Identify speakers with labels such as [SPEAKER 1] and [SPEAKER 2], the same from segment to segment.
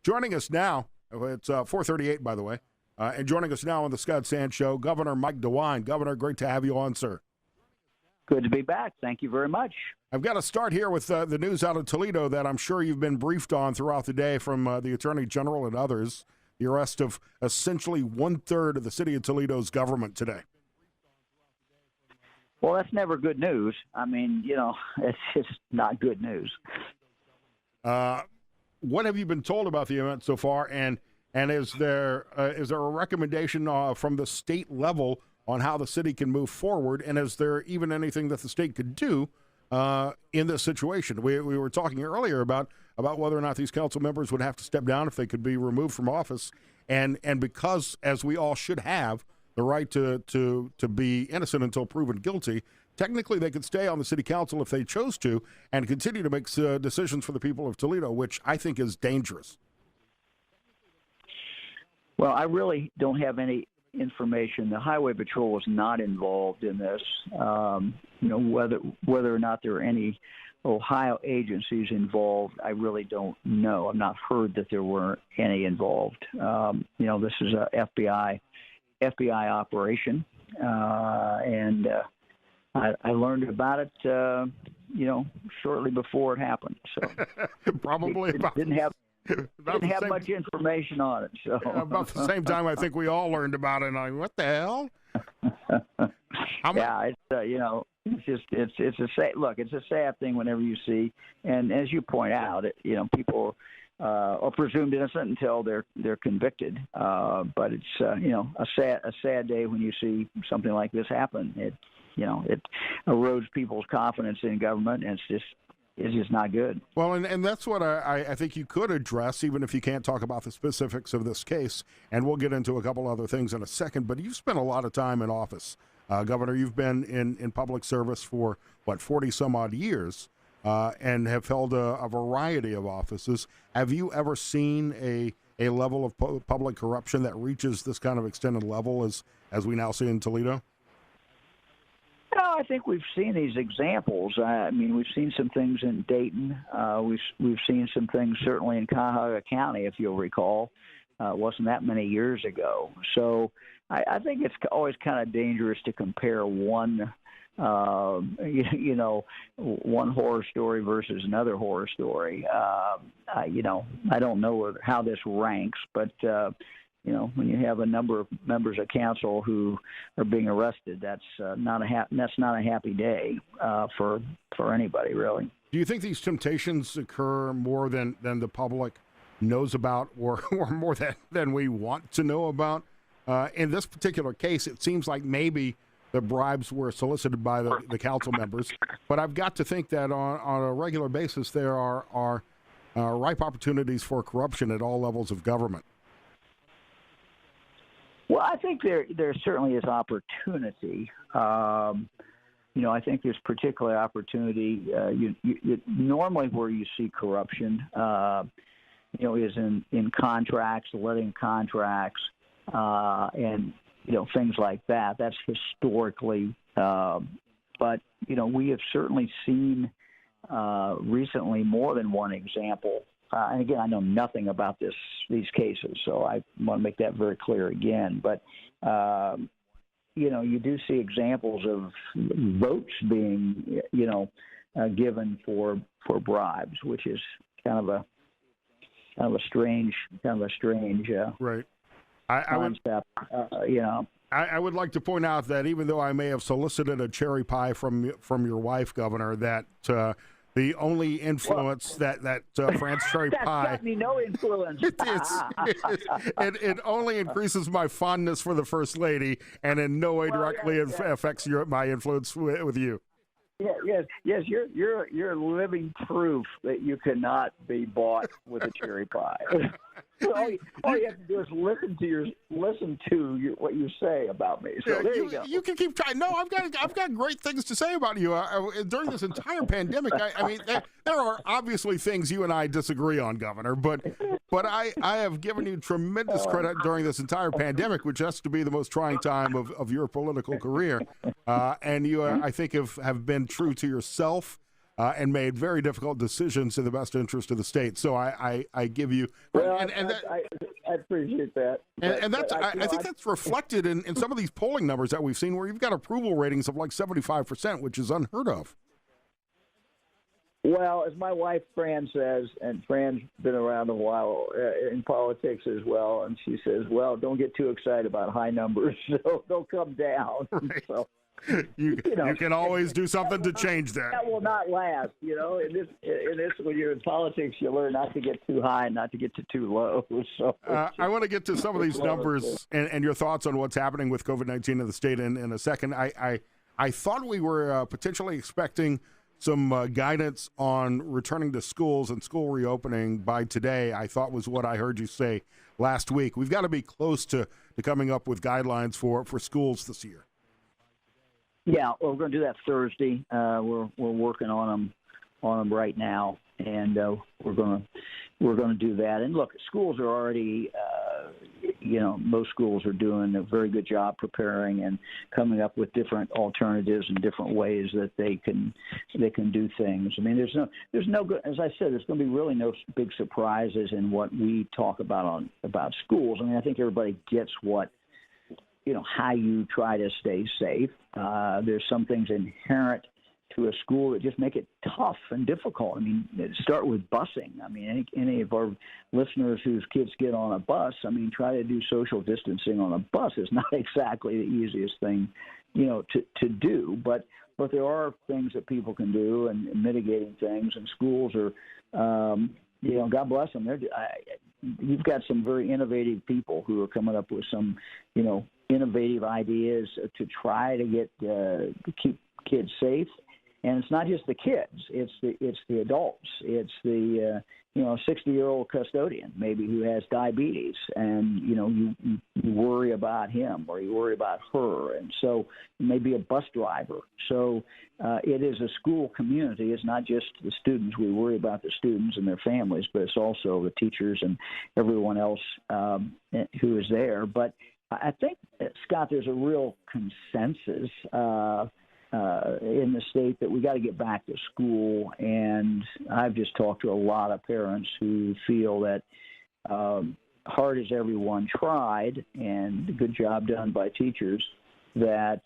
[SPEAKER 1] Joining us now, it's 4:38, by the way, and joining us now on the Scott Sand Show, Governor Mike DeWine. Governor, great to have you on, sir.
[SPEAKER 2] Good to be back. Thank you very much.
[SPEAKER 1] I've got to start here with the news out of Toledo that I'm sure you've been briefed on throughout the day from the Attorney General and others, the arrest of essentially one-third of the city of Toledo's government today.
[SPEAKER 2] Well, that's never good news. I mean, it's just not good news.
[SPEAKER 1] What have you been told about the event so far, and is there a recommendation from the state level on how the city can move forward, and is there even anything that the state could do in this situation? We were talking earlier about whether or not these council members would have to step down if they could be removed from office, and because, as we all should have, the right to be innocent until proven guilty, technically they could stay on the city council if they chose to and continue to make decisions for the people of Toledo, which I think is dangerous.
[SPEAKER 2] Well, I really don't have any information. The Highway Patrol was not involved in this. Whether or not there are any Ohio agencies involved, I really don't know. I've not heard that there were any involved. This is a FBI operation, and I learned about it, shortly before it happened. So
[SPEAKER 1] probably
[SPEAKER 2] didn't have much information on it. So
[SPEAKER 1] about the same time, I think we all learned about it. And I'm like, what the hell? It's a sad thing whenever you see, and as you point out, people are presumed innocent until they're convicted. But it's a sad day when you see something like this happen. It erodes people's confidence in government, and it's just not good. Well, and that's what I think you could address, even if you can't talk about the specifics of this case. And we'll get into a couple other things in a second. But you've spent a lot of time in office, Governor. You've been in public service for 40 some odd years. And have held a variety of offices. Have you ever seen a level of public corruption that reaches this kind of extended level as we now see in Toledo?
[SPEAKER 2] No, I think we've seen these examples. We've seen some things in Dayton. We've seen some things certainly in Cuyahoga County, if you'll recall. It wasn't that many years ago. So I think it's always kind of dangerous to compare one horror story versus another horror story. I don't know how this ranks, but when you have a number of members of council who are being arrested, that's not a happy day for anybody, really. Do
[SPEAKER 1] you think these temptations occur more than the public knows about, or more than we want to know about? In this particular case, it seems like maybe the bribes were solicited by the council members, but I've got to think that on a regular basis there are ripe opportunities for corruption at all levels of government.
[SPEAKER 2] Well, I think there certainly is opportunity. I think there's particular opportunity. Normally where you see corruption, is in contracts, letting contracts, and things like that. That's historically, but we have certainly seen recently more than one example. And again, I know nothing about these cases, so I want to make that very clear again. But you do see examples of votes being given for bribes, which is kind of a strange
[SPEAKER 1] right.
[SPEAKER 2] concept.
[SPEAKER 1] I would like to point out that even though I may have solicited a cherry pie from your wife, Governor, that the only influence that France cherry pie
[SPEAKER 2] got me no influence.
[SPEAKER 1] It only increases my fondness for the First Lady, and in no way directly affects my influence with you.
[SPEAKER 2] Yes. You're living proof that you cannot be bought with a cherry pie. all you have to do is listen to what you say about me. So there you go.
[SPEAKER 1] You can keep trying. No, I've got great things to say about you. During this entire pandemic, there are obviously things you and I disagree on, Governor, but I have given you tremendous credit during this entire pandemic, which has to be the most trying time of your political career. And you, I think, have been true to yourself,
[SPEAKER 3] and made very difficult decisions in the best interest of the state. So I give you,
[SPEAKER 2] well,
[SPEAKER 1] I appreciate that.
[SPEAKER 3] And that's I think that's reflected in some of these polling numbers that we've seen, where you've got approval ratings of like 75%, which is unheard of.
[SPEAKER 1] Well, as my wife Fran says, and Fran's been around a while in politics as well, and she says, "Well, don't get too excited about high numbers; they'll come down."
[SPEAKER 3] Right.
[SPEAKER 1] So,
[SPEAKER 3] you can always do something to change that.
[SPEAKER 1] That will not last. In this, when you're in politics, you learn not to get too high and not to get too low. So,
[SPEAKER 3] I want to get to some of these numbers and your thoughts on what's happening with COVID-19 in the state in a second. I thought we were potentially expecting some guidance on returning to schools and school reopening by today. I thought was what I heard you say last week. We've got to be close to coming up with guidelines for schools this year.
[SPEAKER 1] Yeah, well, we're going to do that Thursday. We're working on them right now, and we're going to do that. And look, schools are already, most schools are doing a very good job preparing and coming up with different alternatives and different ways that they can do things. I mean, there's no good, as I said, there's going to be really no big surprises in what we talk about schools. I mean, I think everybody gets how you try to stay safe. There's some things inherent to a school that just make it tough and difficult. I mean, start with busing. I mean, any of our listeners whose kids get on a bus, I mean, try to do social distancing on a bus is not exactly the easiest thing, to do. But there are things that people can do and mitigating things, and schools are, God bless them. You've got some very innovative people who are coming up with some, innovative ideas to try to keep kids safe. And it's not just the kids; it's the adults. It's the 60-year-old custodian maybe who has diabetes, and you worry about him or you worry about her, and so maybe a bus driver. So it is a school community. It's not just the students. We worry about the students and their families, but it's also the teachers and everyone else who is there. But I think, Scott, there's a real consensus in the state that we got to get back to school, and I've just talked to a lot of parents who feel that hard as everyone tried, and a good job done by teachers, that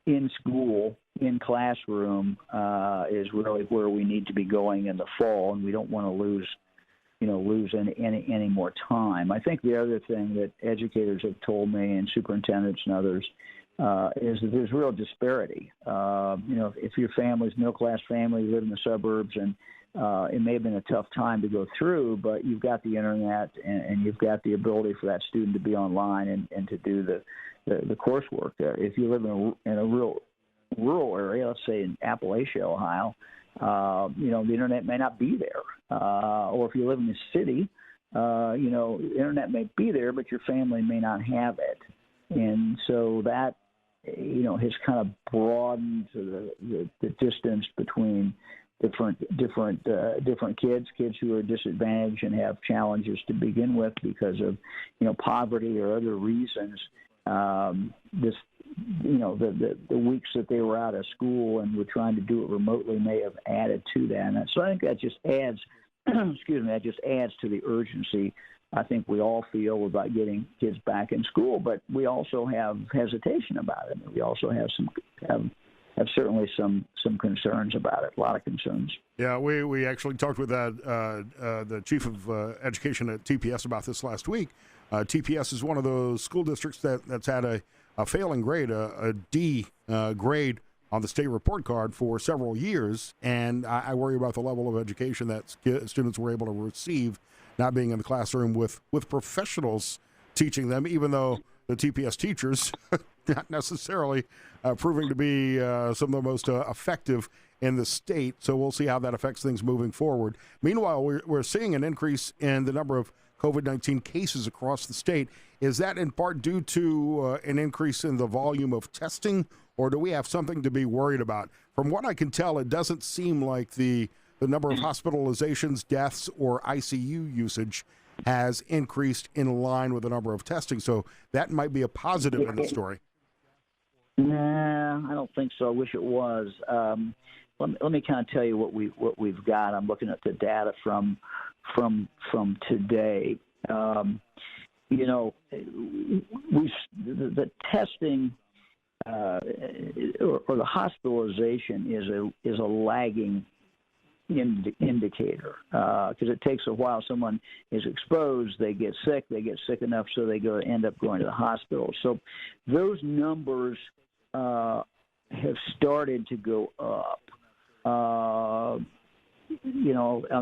[SPEAKER 1] in school, in classroom, is really where we need to be going in the fall, and we don't want to lose any more time. I think the other thing that educators have told me, and superintendents and others, is that there's real disparity. If your family's middle-class family, you live in the suburbs, and it may have been a tough time to go through, but you've got the internet and you've got the ability for that student to be online and to do the coursework. If you live in a real rural area, let's say in Appalachia, Ohio, the internet may not be there. Or if you live in the city, the internet may be there, but your family may not have it. And so that, has kind of broadened the distance between different kids who are disadvantaged and have challenges to begin with because of, poverty or other reasons. The weeks that they were out of school and were trying to do it remotely may have added to that. And so I think that just adds, to the urgency I think we all feel about getting kids back in school, but we also have hesitation about it. We also have certainly some concerns about it, a lot of concerns.
[SPEAKER 3] Yeah, we actually talked with the chief of education at TPS about this last week. TPS is one of those school districts that's had a failing grade, a D grade on the state report card for several years, and I worry about the level of education that students were able to receive not being in the classroom with professionals teaching them, even though the TPS teachers not necessarily proving to be some of the most effective in the state. So we'll see how that affects things moving forward. Meanwhile, we're seeing an increase in the number of COVID-19 cases across the state. Is that in part due to an increase in the volume of testing, or do we have something to be worried about? From what I can tell, it doesn't seem like the number of hospitalizations, deaths, or ICU usage has increased in line with the number of testing. So that might be a positive in the story.
[SPEAKER 1] Nah, I don't think so. I wish it was.
[SPEAKER 2] let me kind of tell you what we've got. I'm looking at the data from today. The testing or the hospitalization is a lagging indicator because it takes a while. Someone is exposed, they get sick enough so they end up going to the hospital. So those numbers have started to go up. I'm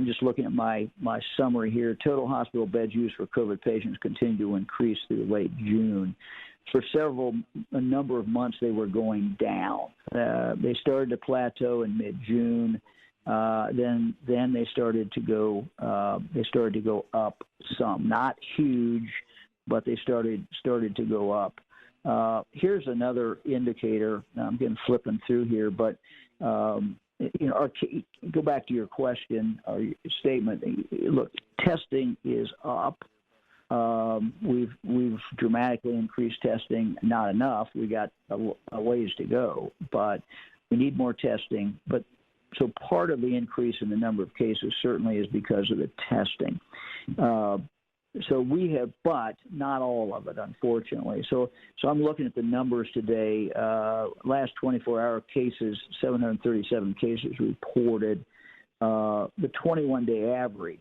[SPEAKER 2] just looking at my summary here. Total hospital beds used for COVID patients continue to increase through late June. For a number of months, they were going down. They started to plateau in mid-June. Then they started to go. Up some, not huge, but they started to go up. Here's another indicator. I'm getting flipping through here, but go back to your question or your statement. Look, testing is up. We've dramatically increased testing. Not enough. We got a ways to go, but we need more testing. So part of the increase in the number of cases certainly is because of the testing. So we have, but not all of it, unfortunately. So I'm looking at the numbers today. Last 24-hour cases, 737 cases reported. The 21-day average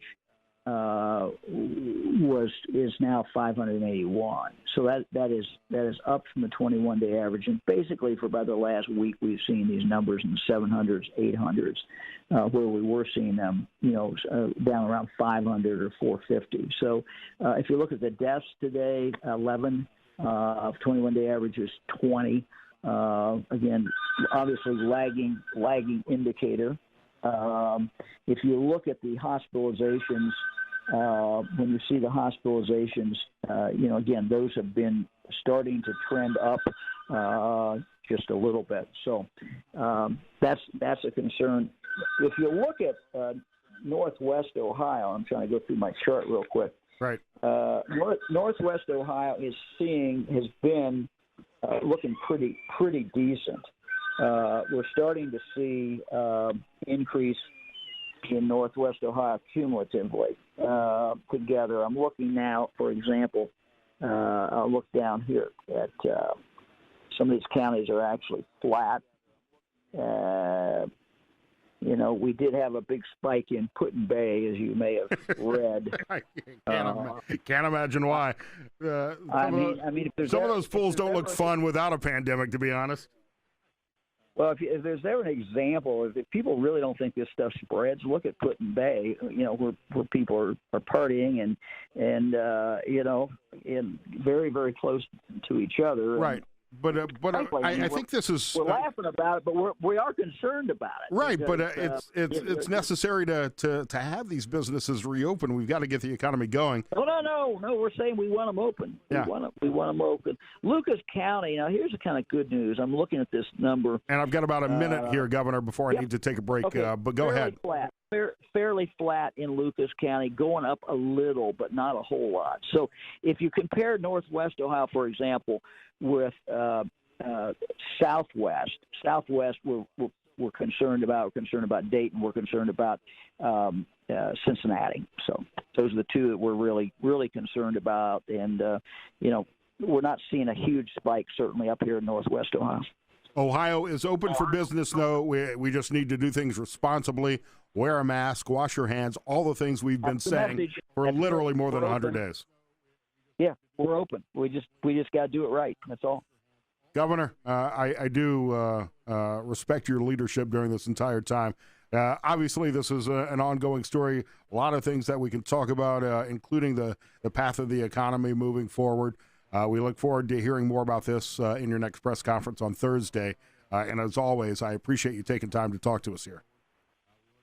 [SPEAKER 2] is now 581. So that is up from the 21-day average. And basically, for about the last week, we've seen these numbers in the 700s, 800s, where we were seeing them, down around 500 or 450. So if you look at the deaths today, 11 of 21-day average is 20. Again, obviously lagging indicator. If you look at the hospitalizations, when you see the hospitalizations, again, those have been starting to trend up just a little bit. So that's a concern. If you look at Northwest Ohio, I'm trying to go through my chart real quick.
[SPEAKER 3] Right.
[SPEAKER 2] Northwest Ohio has been looking pretty decent. We're starting to see increase in Northwest Ohio cumulatively together. I'm looking now, for example, I'll look down here at some of these counties are actually flat. We did have a big spike in Put-in Bay, as you may have read.
[SPEAKER 3] I can't imagine why. Some of those fools don't look fun without a pandemic, to be honest.
[SPEAKER 2] Well, if there's ever an example, if people really don't think this stuff spreads, look at Put-in Bay, where people are partying and very, very close to each other.
[SPEAKER 3] Right. But frankly, I think this is...
[SPEAKER 2] We're laughing about it, but we are concerned about it.
[SPEAKER 3] Right, because, it's necessary to have these businesses reopen. We've got to get the economy going.
[SPEAKER 2] No, we're saying we want them open.
[SPEAKER 3] Yeah.
[SPEAKER 2] We want them open. Lucas County, now here's the kind of good news. I'm looking at this number.
[SPEAKER 3] And I've got about a minute here, Governor, before I need to take a break,
[SPEAKER 2] okay.
[SPEAKER 3] But go ahead.
[SPEAKER 2] Fairly flat in Lucas County, going up a little, but not a whole lot. So if you compare Northwest Ohio, for example, with Southwest we're concerned about. We're concerned about Dayton. We're concerned about Cincinnati. So those are the two that we're really, really concerned about. And, we're not seeing a huge spike, certainly up here in Northwest Ohio.
[SPEAKER 3] Ohio is open for business, though. We just need to do things responsibly, wear a mask, wash your hands, all the things we've been saying for literally more than 100 days.
[SPEAKER 2] Yeah, we're open. We just got to do it right. That's all.
[SPEAKER 3] Governor, I do respect your leadership during this entire time. Obviously, this is an ongoing story. A lot of things that we can talk about, including the path of the economy moving forward. We look forward to hearing more about this in your next press conference on Thursday. And as always, I appreciate you taking time to talk to us here.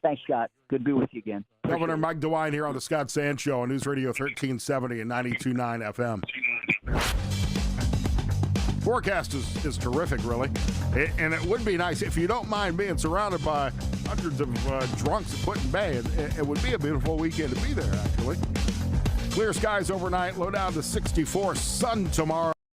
[SPEAKER 2] Thanks, Scott. Good to be with you again.
[SPEAKER 3] Governor Mike DeWine here on the Scott Sands Show on News Radio 1370 and 92.9 FM. Forecast is terrific, really. And it would be nice, if you don't mind being surrounded by hundreds of drunks at Put-in Bay. It would be a beautiful weekend to be there, actually. Clear skies overnight, low down to 64, sun tomorrow.